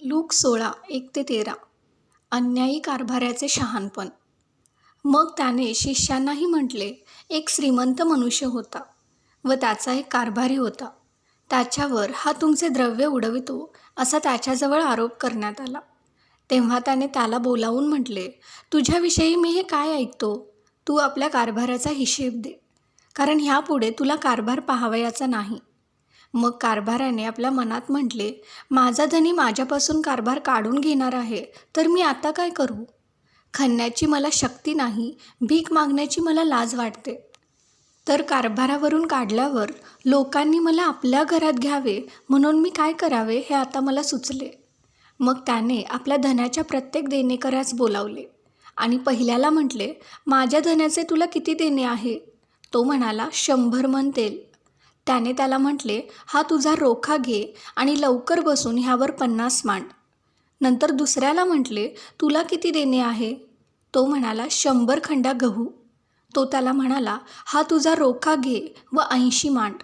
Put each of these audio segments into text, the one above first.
Look 16:1-13 अन्यायी कारभाऱ्याचे शहाणपण. मग त्याने शिष्यांनाही म्हटले, एक श्रीमंत मनुष्य होता व त्याचा एक कारभारी होता. त्याच्यावर हा तुमचे द्रव्य उडवितो असा त्याच्याजवळ आरोप करण्यात आला. तेव्हा त्याने त्याला बोलावून म्हटले, तुझ्याविषयी मी हे काय ऐकतो? तू आपल्या कारभाराचा हिशेब दे, कारण ह्यापुढे तुला कारभार पाहावयाचा नाही. मग कारभाराने आपल्या मनात म्हटले, माझा धनी माझ्यापासून कारभार काढून घेणार आहे, तर मी आता काय करू? खणण्याची मला शक्ती नाही, भीक मागण्याची मला लाज वाटते. तर कारभारावरून काढल्यावर लोकांनी मला आपल्या घरात घ्यावे म्हणून मी काय करावे हे आता मला सुचले. मग त्याने आपल्या धनाच्या प्रत्येक देणेकऱ्यास बोलावले आणि पहिल्याला म्हटले, माझ्या धनाचे तुला किती देणे आहे? तो म्हणाला, 100 मन तेल. त्याने त्याला म्हटले, हा तुझा रोखा घे आणि लवकर बसून ह्यावर 50 मांड. नंतर दुसऱ्याला म्हटले, तुला किती देणे आहे? तो म्हणाला, 100 खंडा गहू. तो त्याला म्हणाला, हा तुझा रोखा घे व 80 मांड.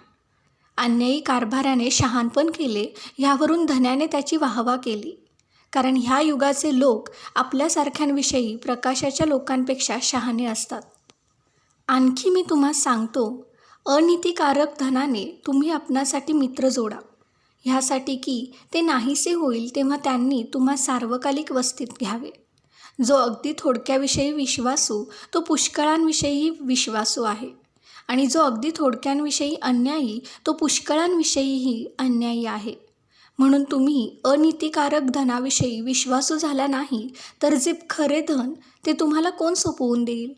अन्यायी कारभाराने शहाणपण केले, ह्यावरून धन्याने त्याची वाहवा केली. कारण ह्या युगाचे लोक आपल्यासारख्यांविषयी प्रकाशाच्या लोकांपेक्षा शहाणे असतात. आणखी मी तुम्हाला सांगतो, अनीतिकारक धनाने तुम्ही आपणासाठी मित्र जोडा, ह्यासाठी की ते नाहीसे होईल तेव्हा त्यांनी तुम्हा सार्वकालिक वस्तीत घ्यावे. जो अगदी थोडक्याविषयी विश्वासू तो पुष्कळांविषयी विश्वासू आहे, आणि जो अगदी थोडक्यांविषयी अन्यायी तो पुष्कळांविषयीही अन्यायी आहे. म्हणून तुम्ही अनीतिकारक धनाविषयी विश्वासू झाला नाही तर जे खरे धन ते तुम्हाला कोण सोपवून देईल?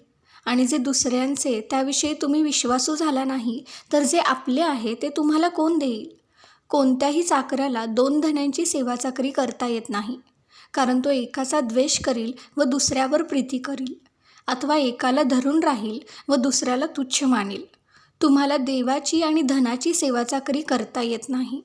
आणि जे दुसऱ्यांचे त्याविषयी तुम्ही विश्वासू झाला नाही तर जे आपले आहे ते तुम्हाला कोण देईल? कोणत्याही चाकराला 2 धन्यांची सेवाचाकरी करता येत नाही, कारण तो एकाचा द्वेष करील व दुसऱ्यावर प्रीती करील, अथवा एकाला धरून राहील व दुसऱ्याला तुच्छ मानेल. तुम्हाला देवाची आणि धनाची सेवाचाकरी करता येत नाही.